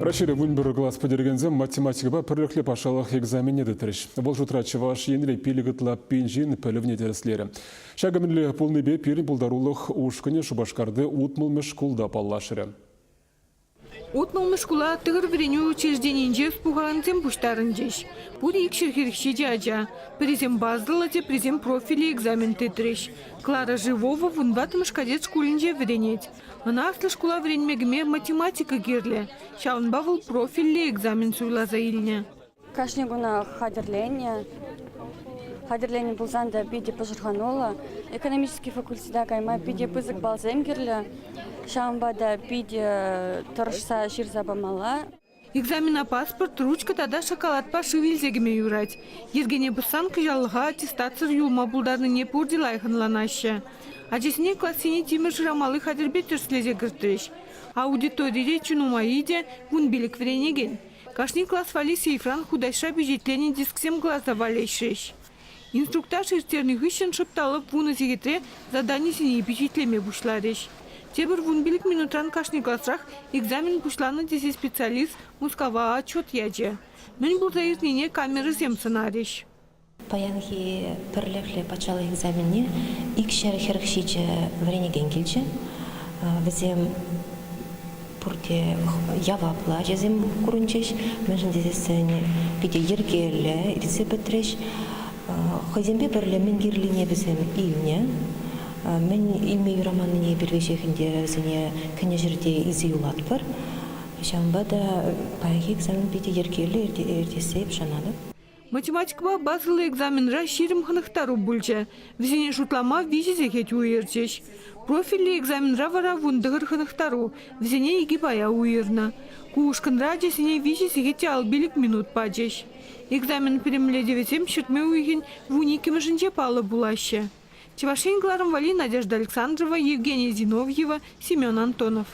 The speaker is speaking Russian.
Рашире вунбер глаз подергензем математика пірліклі пашалық экзамене дітріш. Бұл жұтрачы ваш енілі пилігітла пенжин пілівне дәріслері. Шагамінлі пулны бе пирин пулдарулық ушкыне шубашкарды утмылмыш кулда паллашыры. Утмылмыш кула тығыр вреню учрежденинже спуғарантем пуштарынжеш. Бұл екшір херекші жажа. Презем баздыла те презем профили экзамен тетреш. Клара Живова вунватымыш кадет шкулинже вренет. Она аслы шкула вренмегме математика герле. Шаунба выл профили экзамен суйла заилне. Кашне гуна хадерление. Хадерление булзанда биде пожарханула. Экономический факультет кайма биде пызык балзем герле. Шаунбада биде торшса ширзабамала. Экзамен на паспорт, ручка тада шоколад па шивилзегіме юрать. Ергене бұсан кыжалыға аттестацир юлма бұлдарны не пурдилайхынланашы. Ажесіне классине тимір жырамалы хадербет түрслезе гіртіреш. Аудиторире чунумаиде вун билік вренеген. Кашни класс вали сейфран худайша бюджетлене дисксем глаза валейшеш. Инструктаж иртерных ищен шепталып вуны зегетре задание сине бюджетлеме бушлареш. Тебір вун билік минутран кашни классрах экзамен бушланы десе специалист мускава отчет яже. Мен бұл заирнене камеры зем сценариш. Паянги пірліклі пачалы экзаменне икшер херекшиче вренеген келче. Візем пурте явапла жезем курунчеш. Мәжін дезесіне биде ергерлі ирсе бітреш. Хазембе бірлі мен герліне бізем июне. Мен илме юраманыне бірвешехінде зіне кіне жерде изи улат бар. Шамбада паяги экзамен биде ергерлі ердесеп жанады. Математикаға базылы экзаменра ширим ханықтару бүлчі. Візіне шутлама визизе хет уйырчеш. Профилі экзаменра вара вундығыр ханықтару. Візіне еги бая уйырна. Куышқынра жесіне визизе хеті албилік минут паджеш. Экзамен перемле девесем шүтме уйген вуникімі жынже палы булашы. Чевашенгларым Вали, Надежда Александрова, Евгения Зиновьева, Семен Антонов.